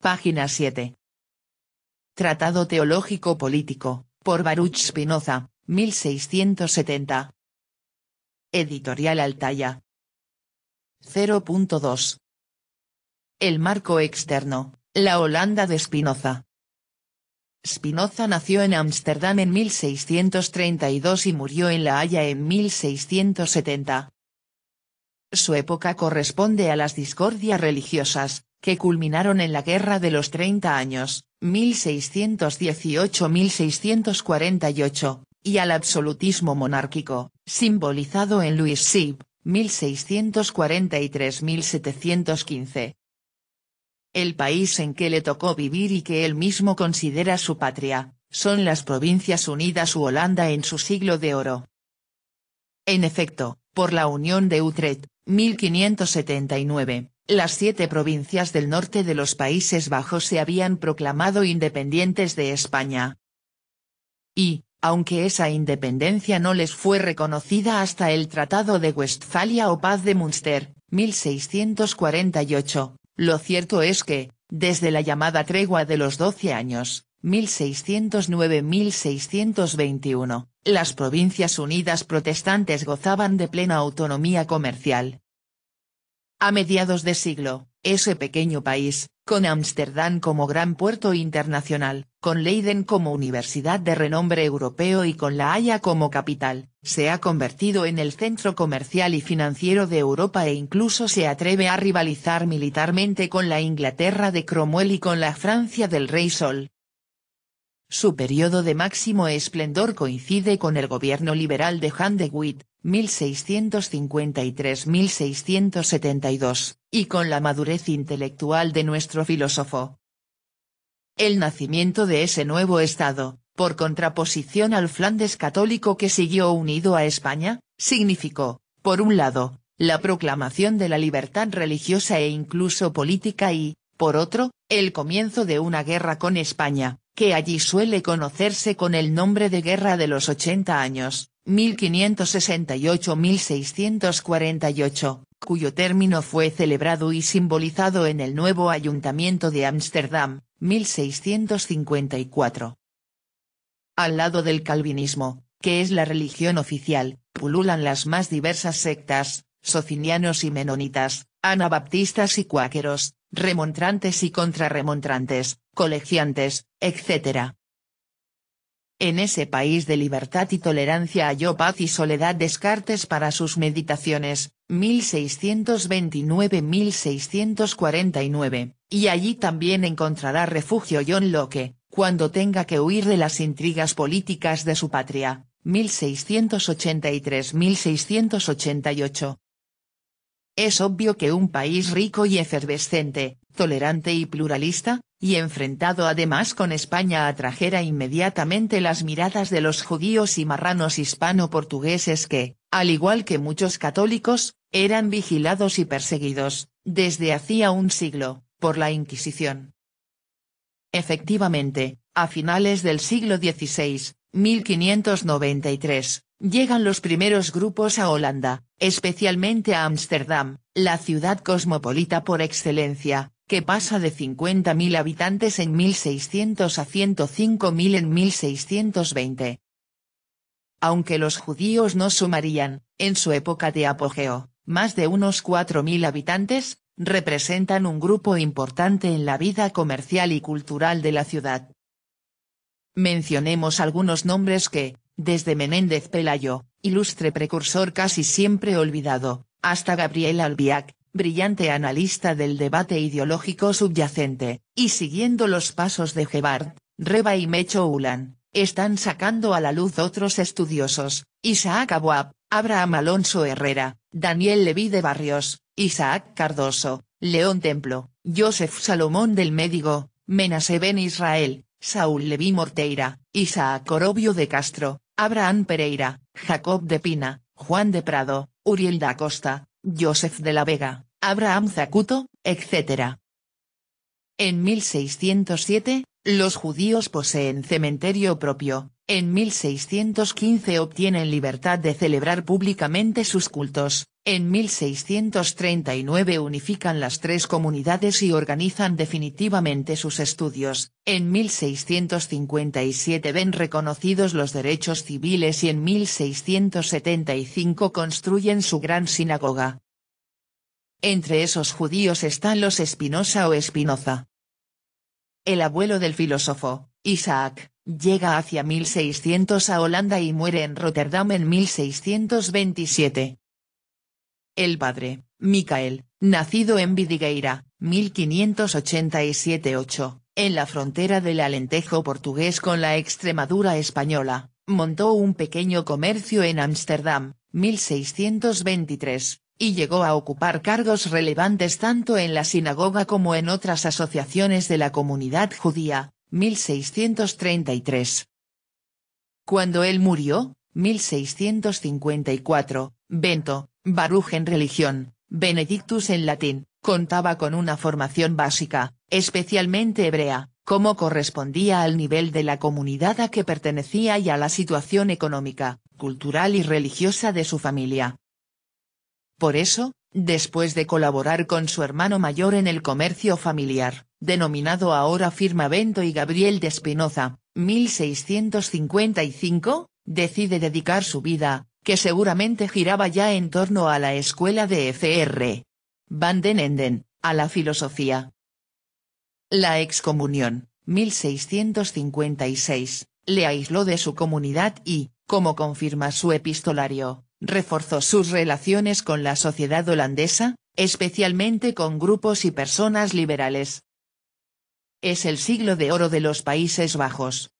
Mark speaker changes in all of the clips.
Speaker 1: Página 7. Tratado Teológico Político, por Baruch Spinoza, 1670. Editorial Altaya. 0.2. El marco externo, la Holanda de Spinoza. Spinoza nació en Ámsterdam en 1632 y murió en La Haya en 1670. Su época corresponde a las discordias religiosas, que culminaron en la Guerra de los 30 Años, 1618-1648, y al absolutismo monárquico, simbolizado en Louis Sib, 1643-1715. El país en que le tocó vivir y que él mismo considera su patria, son las Provincias Unidas u Holanda en su siglo de oro. En efecto, por la Unión de Utrecht, 1579, las 7 provincias del norte de los Países Bajos se habían proclamado independientes de España. Y, aunque esa independencia no les fue reconocida hasta el Tratado de Westfalia o Paz de Münster, 1648, lo cierto es que, desde la llamada Tregua de los 12 Años, 1609-1621, las Provincias Unidas protestantes gozaban de plena autonomía comercial. A mediados de siglo, ese pequeño país, con Ámsterdam como gran puerto internacional, con Leiden como universidad de renombre europeo y con La Haya como capital, se ha convertido en el centro comercial y financiero de Europa e incluso se atreve a rivalizar militarmente con la Inglaterra de Cromwell y con la Francia del Rey Sol. Su periodo de máximo esplendor coincide con el gobierno liberal de Jan de Witt, 1653-1672, y con la madurez intelectual de nuestro filósofo. El nacimiento de ese nuevo Estado, por contraposición al Flandes católico que siguió unido a España, significó, por un lado, la proclamación de la libertad religiosa e incluso política y, por otro, el comienzo de una guerra con España, que allí suele conocerse con el nombre de Guerra de los 80 Años, 1568-1648, cuyo término fue celebrado y simbolizado en el nuevo Ayuntamiento de Ámsterdam, 1654. Al lado del calvinismo, que es la religión oficial, pululan las más diversas sectas, socinianos y menonitas, anabaptistas y cuáqueros, remontrantes y contrarremontrantes, colegiantes, etc. En ese país de libertad y tolerancia halló paz y soledad Descartes para sus meditaciones, 1629-1649, y allí también encontrará refugio John Locke, cuando tenga que huir de las intrigas políticas de su patria, 1683-1688. Es obvio que un país rico y efervescente, tolerante y pluralista, y enfrentado además con España atrajera inmediatamente las miradas de los judíos y marranos hispano-portugueses que, al igual que muchos católicos, eran vigilados y perseguidos, desde hacía un siglo, por la Inquisición. Efectivamente, a finales del siglo XVI, 1593, llegan los primeros grupos a Holanda, especialmente a Ámsterdam, la ciudad cosmopolita por excelencia, que pasa de 50.000 habitantes en 1600 a 105.000 en 1620. Aunque los judíos no sumarían, en su época de apogeo, más de unos 4.000 habitantes, representan un grupo importante en la vida comercial y cultural de la ciudad. Mencionemos algunos nombres que, desde Menéndez Pelayo, ilustre precursor casi siempre olvidado, hasta Gabriel Albiac, brillante analista del debate ideológico subyacente, y siguiendo los pasos de Gebhard, Reba y Mecho Ulan, están sacando a la luz otros estudiosos, Isaac Aboab, Abraham Alonso Herrera, Daniel Leví de Barrios, Isaac Cardoso, León Templo, Joseph Salomón del Médigo, Menasé Ben Israel, Saúl Leví Morteira, Isaac Orobio de Castro, Abraham Pereira, Jacob de Pina, Juan de Prado, Uriel da Costa, Joseph de la Vega, Abraham Zacuto, etc. En 1607, los judíos poseen cementerio propio, en 1615 obtienen libertad de celebrar públicamente sus cultos, En 1639 unifican las tres comunidades y organizan definitivamente sus estudios. En 1657 ven reconocidos los derechos civiles y en 1675 construyen su gran sinagoga. Entre esos judíos están los Espinosa o Espinoza. El abuelo del filósofo, Isaac, llega hacia 1600 a Holanda y muere en Rotterdam en 1627. El padre, Michael, nacido en Vidigueira, 1587-8, en la frontera del Alentejo portugués con la Extremadura española, montó un pequeño comercio en Ámsterdam, 1623, y llegó a ocupar cargos relevantes tanto en la sinagoga como en otras asociaciones de la comunidad judía, 1633. Cuando él murió, 1654, Bento, Baruch en religión, Benedictus en latín, contaba con una formación básica, especialmente hebrea, como correspondía al nivel de la comunidad a que pertenecía y a la situación económica, cultural y religiosa de su familia. Por eso, después de colaborar con su hermano mayor en el comercio familiar, denominado ahora Firma Bento y Gabriel de Espinoza, 1655, decide dedicar su vida, que seguramente giraba ya en torno a la escuela de Fr. Van den Enden, a la filosofía. La excomunión, 1656, le aisló de su comunidad y, como confirma su epistolario, reforzó sus relaciones con la sociedad holandesa, especialmente con grupos y personas liberales. Es el siglo de oro de los Países Bajos.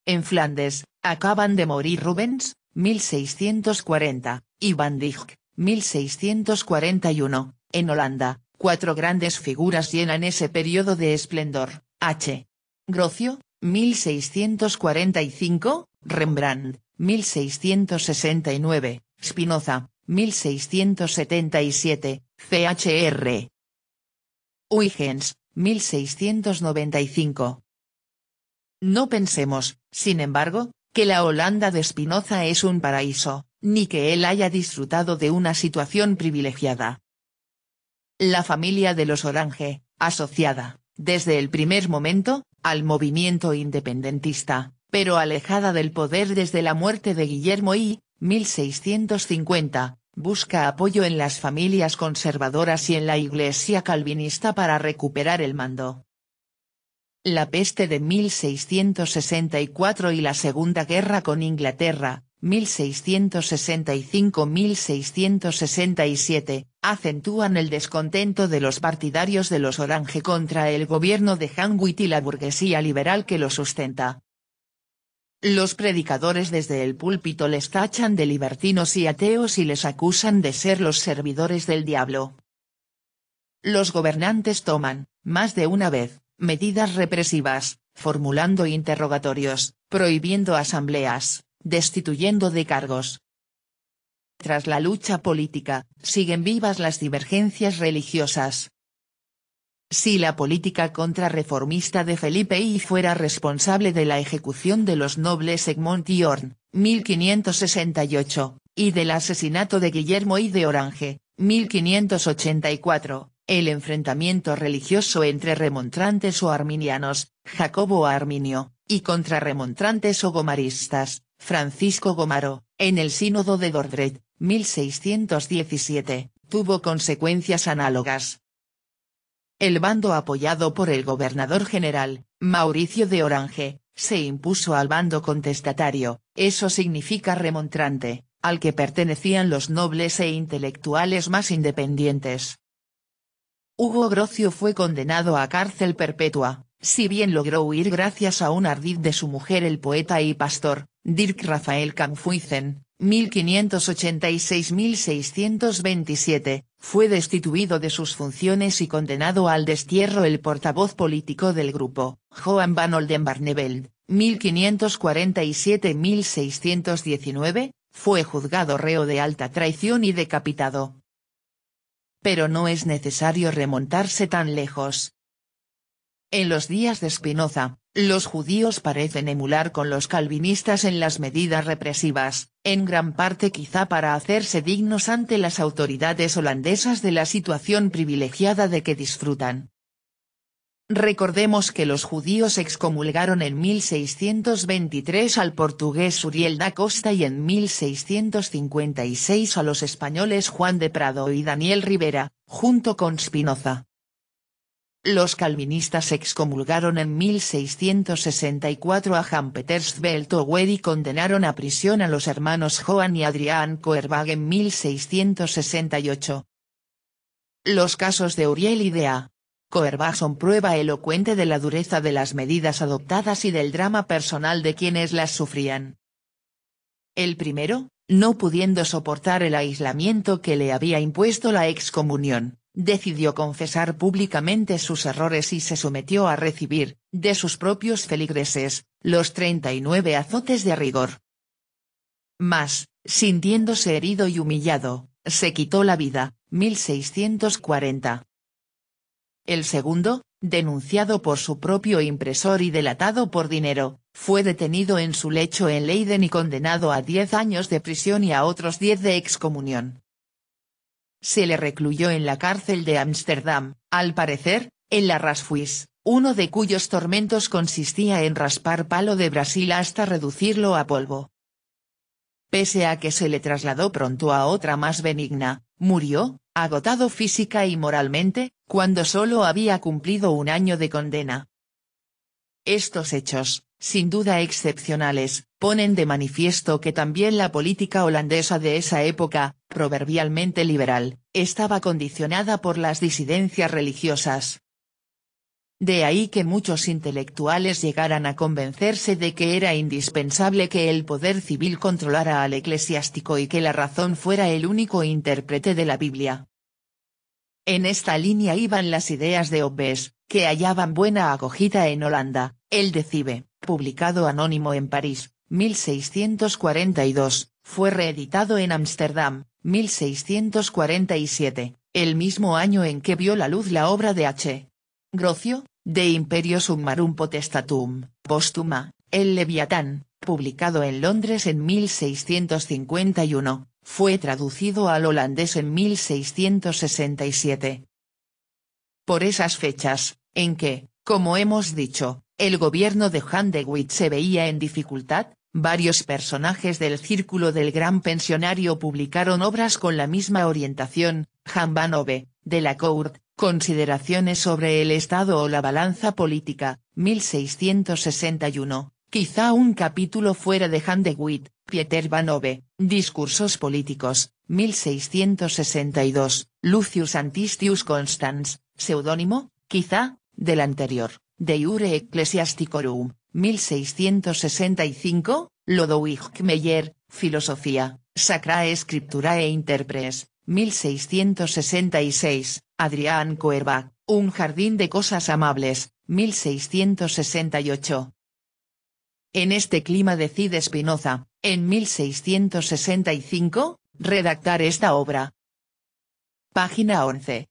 Speaker 1: En Flandes, acaban de morir Rubens, 1640, y Van Dyck, 1641, en Holanda, cuatro grandes figuras llenan ese periodo de esplendor, H. Grocio, 1645, Rembrandt, 1669, Spinoza, 1677, Chr. Huygens, 1695. No pensemos, sin embargo, que la Holanda de Spinoza es un paraíso, ni que él haya disfrutado de una situación privilegiada. La familia de los Orange, asociada, desde el primer momento, al movimiento independentista, pero alejada del poder desde la muerte de Guillermo I, 1650, busca apoyo en las familias conservadoras y en la Iglesia calvinista para recuperar el mando. La peste de 1664 y la Segunda Guerra con Inglaterra, 1665-1667, acentúan el descontento de los partidarios de los Orange contra el gobierno de Hanwit y la burguesía liberal que lo sustenta. Los predicadores desde el púlpito les tachan de libertinos y ateos y les acusan de ser los servidores del diablo. Los gobernantes toman, más de una vez, medidas represivas, formulando interrogatorios, prohibiendo asambleas, destituyendo de cargos. Tras la lucha política, siguen vivas las divergencias religiosas. Si la política contrarreformista de Felipe I fuera responsable de la ejecución de los nobles Egmont y Horn, 1568, y del asesinato de Guillermo I de Orange, 1584, el enfrentamiento religioso entre remontrantes o arminianos, Jacobo Arminio, y contrarremontrantes o gomaristas, Francisco Gomaro, en el Sínodo de Dordrecht, 1617, tuvo consecuencias análogas. El bando apoyado por el gobernador general, Mauricio de Orange, se impuso al bando contestatario, eso significa remontrante, al que pertenecían los nobles e intelectuales más independientes. Hugo Grocio fue condenado a cárcel perpetua, si bien logró huir gracias a un ardid de su mujer el poeta y pastor, Dirk Rafael Kamphuisen, 1586-1627, fue destituido de sus funciones y condenado al destierro el portavoz político del grupo, Johan van Oldenbarneveld, 1547-1619, fue juzgado reo de alta traición y decapitado. Pero no es necesario remontarse tan lejos. En los días de Spinoza, los judíos parecen emular con los calvinistas en las medidas represivas, en gran parte quizá para hacerse dignos ante las autoridades holandesas de la situación privilegiada de que disfrutan. Recordemos que los judíos excomulgaron en 1623 al portugués Uriel da Costa y en 1656 a los españoles Juan de Prado y Daniel Rivera, junto con Spinoza. Los calvinistas excomulgaron en 1664 a Jan Peter Sveltowed y condenaron a prisión a los hermanos Johan y Adriaan Koerbagh en 1668. Los casos de Uriel y de A. Koerbagh son prueba elocuente de la dureza de las medidas adoptadas y del drama personal de quienes las sufrían. El primero, no pudiendo soportar el aislamiento que le había impuesto la excomunión, decidió confesar públicamente sus errores y se sometió a recibir, de sus propios feligreses, los 39 azotes de rigor. Mas, sintiéndose herido y humillado, se quitó la vida, 1640. El segundo, denunciado por su propio impresor y delatado por dinero, fue detenido en su lecho en Leiden y condenado a 10 años de prisión y a otros 10 de excomunión. Se le recluyó en la cárcel de Ámsterdam, al parecer, en la Rasfuis, uno de cuyos tormentos consistía en raspar palo de Brasil hasta reducirlo a polvo. Pese a que se le trasladó pronto a otra más benigna, murió, agotado física y moralmente, cuando solo había cumplido un año de condena. Estos hechos, sin duda excepcionales, ponen de manifiesto que también la política holandesa de esa época, proverbialmente liberal, estaba condicionada por las disidencias religiosas. De ahí que muchos intelectuales llegaran a convencerse de que era indispensable que el poder civil controlara al eclesiástico y que la razón fuera el único intérprete de la Biblia. En esta línea iban las ideas de Hobbes, que hallaban buena acogida en Holanda. El Decibe, publicado anónimo en París, 1642, fue reeditado en Ámsterdam, 1647, el mismo año en que vio la luz la obra de H. Grocio, De Imperio Summarum Potestatum, póstuma, El Leviatán, publicado en Londres en 1651, fue traducido al holandés en 1667. Por esas fechas, en que, como hemos dicho, el gobierno de Jan de Witt se veía en dificultad, varios personajes del círculo del gran pensionario publicaron obras con la misma orientación. Jan van Hove, de la Court, Consideraciones sobre el Estado o la balanza política, 1661, quizá un capítulo fuera de Jan de Witt. Pieter van Hove, Discursos políticos, 1662, Lucius Antistius Constans, seudónimo, quizá, del anterior, De Iure Ecclesiasticorum, 1665, Lodewijk Meyer, Filosofía, Sacrae Scripturae Interpres, 1666, Adriaan Koerbagh, Un jardín de cosas amables, 1668. En este clima decide Spinoza, en 1665, redactar esta obra. Página 11.